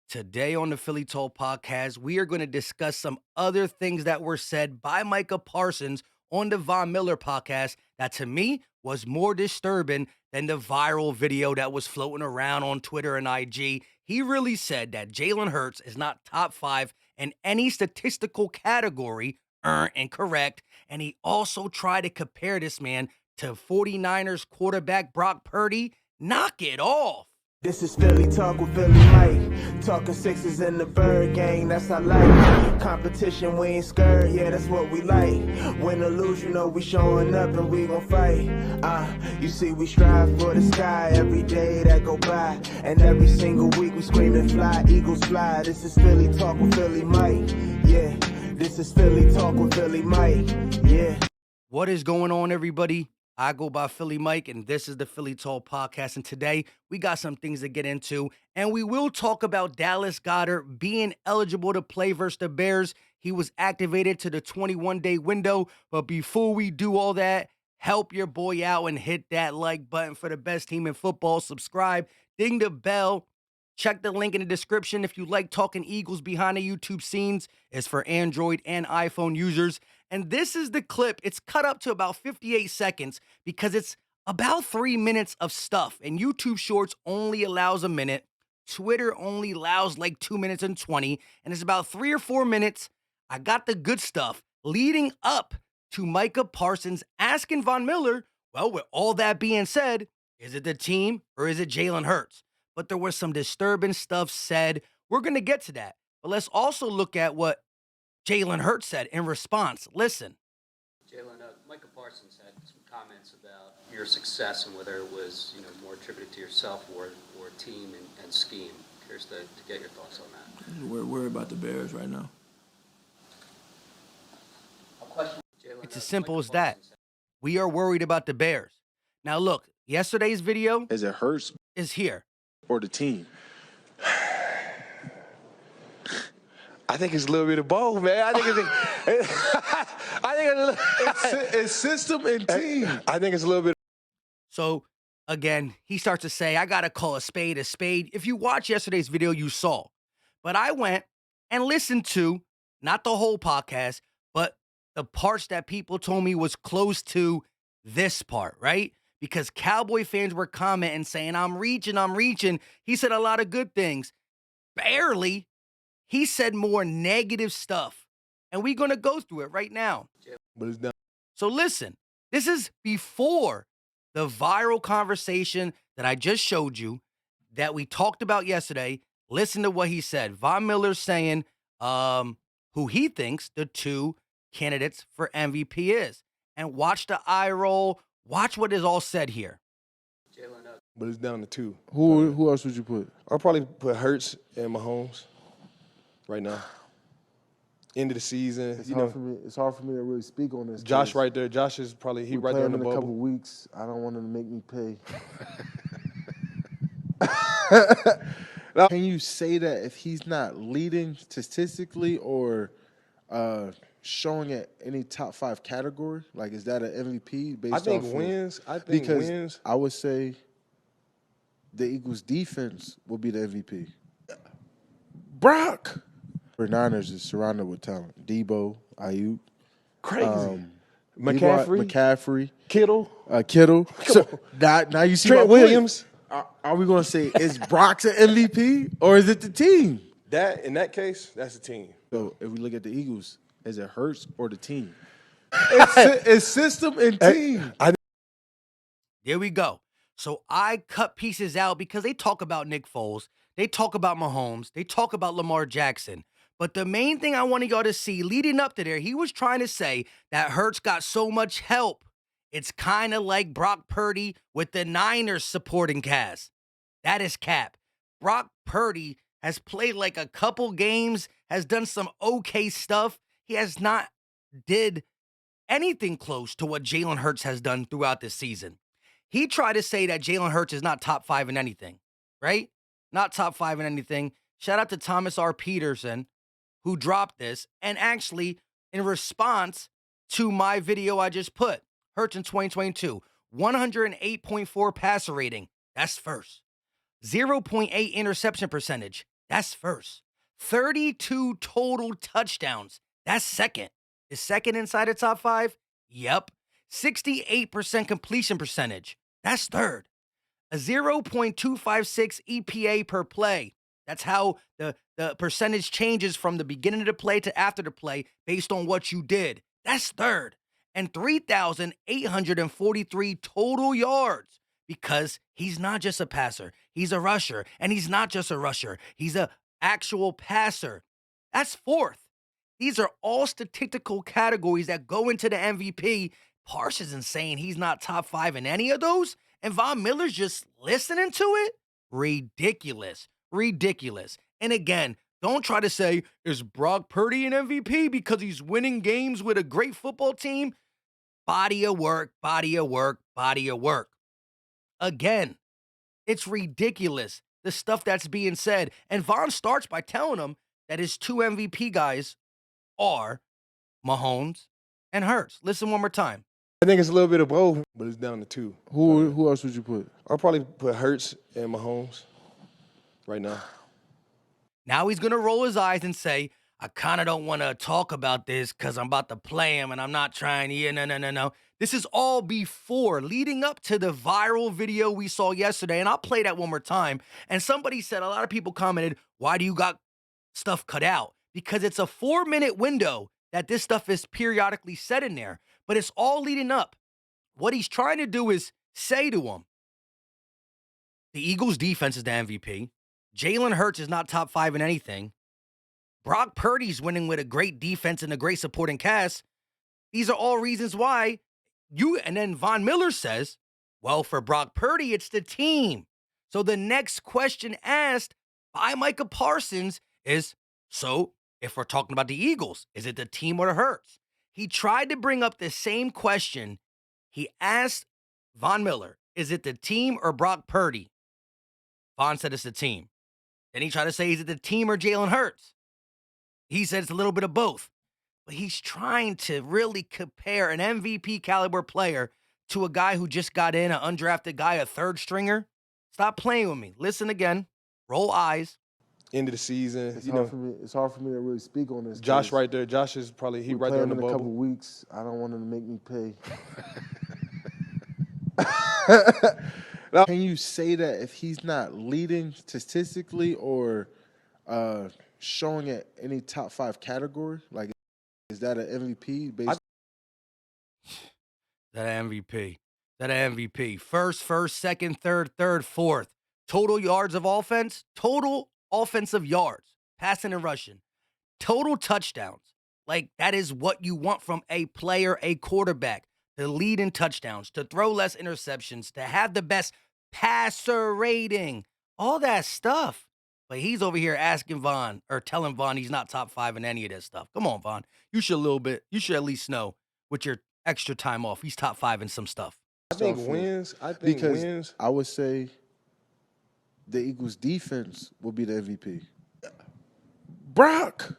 Today on the Philly Talk podcast, we are going to discuss some other things that were said by Micah Parsons on the Von Miller podcast that to me was more disturbing than the viral video that was floating around on Twitter and IG. He really said that Jalen Hurts is not top five in any statistical category, incorrect. And he also tried to compare this man to 49ers quarterback Brock Purdy. Knock it off. This is Philly Talk with Philly Mike. Talking sixes in the bird gang, that's our life. Competition, we ain't scared, yeah, that's what we like. Win or lose, you know we showing up and we gon' fight. You see we strive for the sky every day that go by. And every single week we screaming fly, Eagles fly. This is Philly Talk with Philly Mike, yeah. This is Philly Talk with Philly Mike, yeah. What is going on, everybody? I go by Philly Mike, and this is the Philly Talk podcast. And today, we got some things to get into, and we will talk about Dallas Goddard being eligible to play versus the Bears. He was activated to the 21-day window, but before we do all that, help your boy out and hit that like button for the best team in football. Subscribe, ding the bell. Check the link in the description if you like talking Eagles behind the YouTube scenes. It's for Android and iPhone users. And this is the clip. It's cut up to about 58 seconds because it's about 3 minutes of stuff. And YouTube Shorts only allows a minute. Twitter only allows like 2 minutes and 20. And it's about 3 or 4 minutes. I got the good stuff leading up to Micah Parsons asking Von Miller, well, with all that being said, is it the team or is it Jalen Hurts? But there was some disturbing stuff said. We're going to get to that. But let's also look at what Jalen Hurts said in response. Listen. Jalen, Micah Parsons had some comments about your success and whether it was, more attributed to yourself or team and scheme. Curious to get your thoughts on that. We're worried about the Bears right now. It's as simple as that. We are worried about the Bears. Now, look, yesterday's video Is it Hurts is here. or the team? I think it's a little bit of both, man. I think It's system and team. I think it's a little bit. So, again, he starts to say, I got to call a spade a spade. If you watch yesterday's video, you saw. But I went and listened to, not the whole podcast, but the parts that people told me was close to this part, right? Because Cowboy fans were commenting saying, I'm reaching. He said a lot of good things. Barely. He said more negative stuff. And we're going to go through it right now. But it's done. So listen, this is before the viral conversation that I just showed you that we talked about yesterday. Listen to what he said. Von Miller saying who he thinks the two candidates for MVP is. And watch the eye roll. Watch what is all said here. But it's down to two. Who else would you put? I'll probably put Hurts and Mahomes right now. End of the season. It's hard for me to really speak on this. Josh right there. Josh is probably He right there in the in a couple bubble. weeks. I don't want him to make me pay. Can you say that if he's not leading statistically or showing at any top 5 category, like is that an MVP based I think off wins. Of, I think because wins. I would say the Eagles' defense will be the MVP. Brock. The Niners is surrounded with talent. Debo, Ayuk, Crazy. McCaffrey, Kittle. Kittle. So now you see Trent my point. Williams. Are we going to say is Brock's an MVP or is it the team? That in that case, that's the team. So if we look at the Eagles, is it Hurts or the team? It's system and team. There we go. So I cut pieces out because they talk about Nick Foles. They talk about Mahomes. They talk about Lamar Jackson. But the main thing I wanted y'all to see leading up to there, he was trying to say that Hurts got so much help. It's kind of like Brock Purdy with the Niners supporting cast. That is cap. Brock Purdy has played like a couple games, has done some okay stuff. He has not did anything close to what Jalen Hurts has done throughout this season. He tried to say that Jalen Hurts is not top 5 in anything, right? Not top 5 in anything. Shout out to Thomas R. Peterson, who dropped this, and actually, in response to my video I just put, Hurts in 2022, 108.4 passer rating. That's first. 0.8 interception percentage. That's first. 32 total touchdowns. That's second. Is second inside the top five? Yep. 68% completion percentage. That's third. A 0.256 EPA per play. That's how the percentage changes from the beginning of the play to after the play based on what you did. That's third. And 3,843 total yards because he's not just a passer. He's a rusher. And he's not just a rusher. He's an actual passer. That's fourth. These are all statistical categories that go into the MVP. Parsons isn't saying he's not top five in any of those, and Von Miller's just listening to it? Ridiculous. Ridiculous. And again, don't try to say, is Brock Purdy an MVP because he's winning games with a great football team? Body of work, body of work, body of work. Again, it's ridiculous, the stuff that's being said. And Von starts by telling him that his two MVP guys are Mahomes and Hurts. Listen one more time. I think it's a little bit of both, but it's down to two. Who else would you put? I'll probably put Hurts and Mahomes right now. Now he's going to roll his eyes and say, I kind of don't want to talk about this because I'm about to play him and I'm not trying to. No. This is all before, leading up to the viral video we saw yesterday. And I'll play that one more time. And somebody said, a lot of people commented, why do you got stuff cut out? Because it's a 4-minute window that this stuff is periodically set in there. But it's all leading up. What he's trying to do is say to him, the Eagles' defense is the MVP. Jalen Hurts is not top five in anything. Brock Purdy's winning with a great defense and a great supporting cast. These are all reasons why and then Von Miller says, well, for Brock Purdy, it's the team. So the next question asked by Micah Parsons is, so if we're talking about the Eagles, is it the team or the Hurts? He tried to bring up the same question. He asked Von Miller, is it the team or Brock Purdy? Von said it's the team. Then he tried to say, is it the team or Jalen Hurts? He said it's a little bit of both. But he's trying to really compare an MVP caliber player to a guy who just got in, an undrafted guy, a third stringer. Stop playing with me. Listen again. Roll eyes. End of the season, It's hard for me to really speak on this. Josh right there. Josh is probably right there in the in a bubble. couple weeks. I don't want him to make me pay. Can you say that if he's not leading statistically or showing at any top five category, like is that an MVP? That MVP. That MVP. First, second, third, fourth. Total yards of offense. Total offensive yards. Passing and rushing. Total touchdowns. Like, that is what you want from a player, a quarterback. To lead in touchdowns. To throw less interceptions. To have the best passer rating. All that stuff. But he's over here asking Von, or telling Von he's not top five in any of this stuff. Come on, Von. You should at least know with your extra time off. He's top five in some stuff. I think wins. I would say the Eagles' defense will be the MVP. Brock.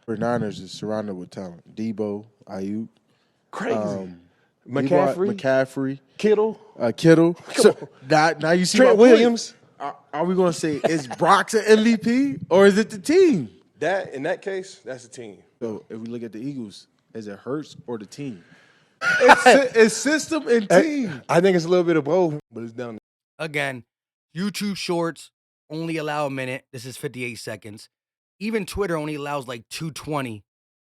The Niners is surrounded with talent. Debo, Ayuk. Crazy. McCaffrey. Kittle. So now you see Trent my point. Williams. Are we going to say, is Brock's an MVP or is it the team? In that case, that's the team. So if we look at the Eagles, is it Hurts or the team? It's system and team. I think it's a little bit of both, but it's down. Again, YouTube Shorts only allow a minute. This is 58 seconds. Even Twitter only allows like 220.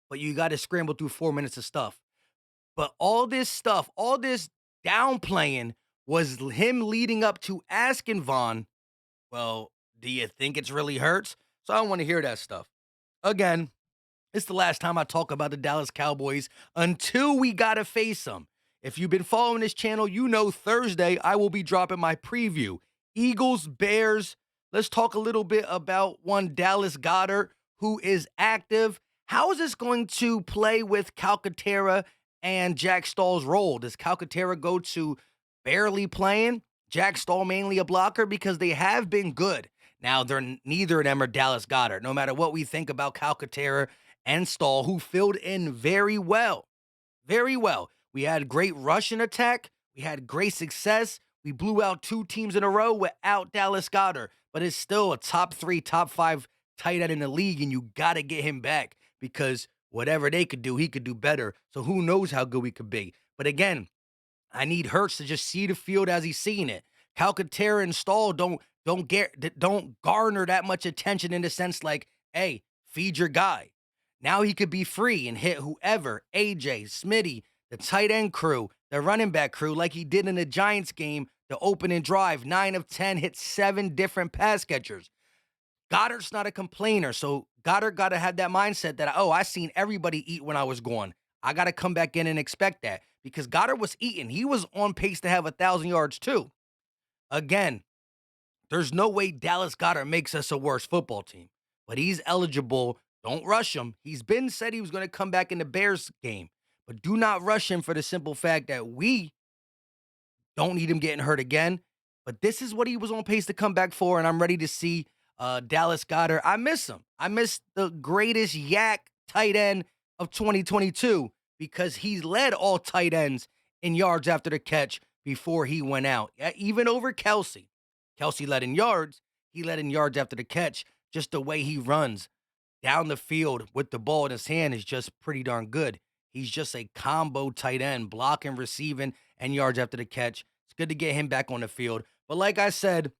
But you got to scramble through 4 minutes of stuff. But all this stuff, all this downplaying was him leading up to asking Von, well, do you think it's really Hurts? So I don't want to hear that stuff. Again, it's the last time I talk about the Dallas Cowboys until we got to face them. If you've been following this channel, you know Thursday I will be dropping my preview. Eagles, Bears. Let's talk a little bit about one Dallas Goddard, who is active. How is this going to play with Calcaterra and Jack Stahl's role? Does Calcaterra go to barely playing? Jack Stahl mainly a blocker? Because they have been good. Now, neither of them are Dallas Goddard, no matter what we think about Calcaterra and Stahl, who filled in very well. Very well. We had great rushing attack. We had great success. We blew out 2 teams in a row without Dallas Goddard. But it's still a top 3, top 5 tight end in the league, and you got to get him back because whatever they could do, he could do better. So who knows how good we could be. But again, I need Hurts to just see the field as he's seeing it. Calcaterra and Stall don't garner that much attention in the sense like, hey, feed your guy. Now he could be free and hit whoever, AJ, Smitty, the tight end crew, the running back crew, like he did in the Giants game, the opening drive, 9 of 10, hit 7 different pass catchers. Goddard's not a complainer, so Goddard got to have that mindset that, oh, I seen everybody eat when I was gone. I got to come back in and expect that because Goddard was eating. He was on pace to have 1,000 yards too. Again, there's no way Dallas Goddard makes us a worse football team, but he's eligible. Don't rush him. He's been said he was going to come back in the Bears game, but do not rush him for the simple fact that we don't need him getting hurt again. But this is what he was on pace to come back for, and I'm ready to see Dallas Goddard. I miss him. I miss the greatest yak tight end of 2022 because he's led all tight ends in yards after the catch before he went out, even over Kelsey. Kelsey led in yards. He led in yards after the catch. Just the way he runs down the field with the ball in his hand is just pretty darn good. He's just a combo tight end, blocking, receiving, and yards after the catch. It's good to get him back on the field. But like I said,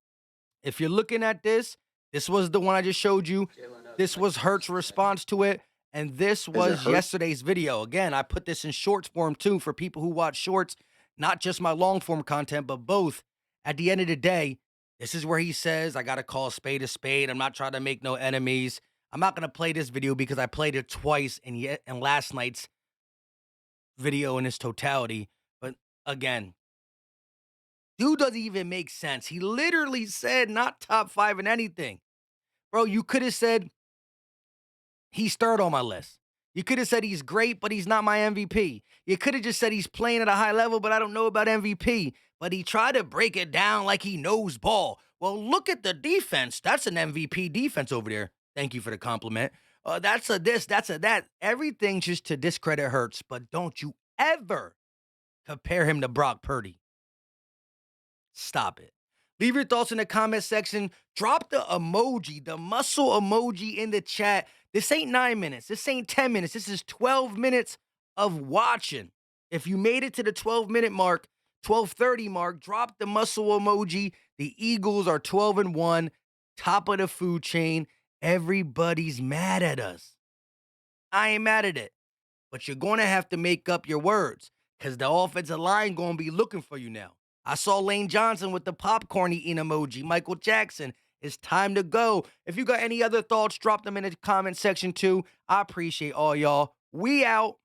if you're looking at this, this was the one I just showed you. This was Hurts' response to it. And this was yesterday's video. Again, I put this in shorts form too for people who watch shorts, not just my long form content, but both. At the end of the day, this is where he says, I got to call a spade a spade. I'm not trying to make no enemies. I'm not going to play this video because I played it twice in last night's video in its totality. But again, dude doesn't even make sense. He literally said not top 5 in anything. Bro, you could have said he's third on my list. You could have said he's great, but he's not my MVP. You could have just said he's playing at a high level, but I don't know about MVP. But he tried to break it down like he knows ball. Well, look at the defense. That's an MVP defense over there. Thank you for the compliment. That's a this, that's a that. Everything just to discredit Hurts, but don't you ever compare him to Brock Purdy. Stop it. Leave your thoughts in the comment section. Drop the emoji, the muscle emoji in the chat. This ain't 9 minutes. This ain't 10 minutes. This is 12 minutes of watching. If you made it to the 12-minute mark, 12:30 mark, drop the muscle emoji. The Eagles are 12-1, top of the food chain. Everybody's mad at us. I ain't mad at it. But you're going to have to make up your words because the offensive line going to be looking for you now. I saw Lane Johnson with the popcorn eating emoji. Michael Jackson, it's time to go. If you got any other thoughts, drop them in the comment section too. I appreciate all y'all. We out.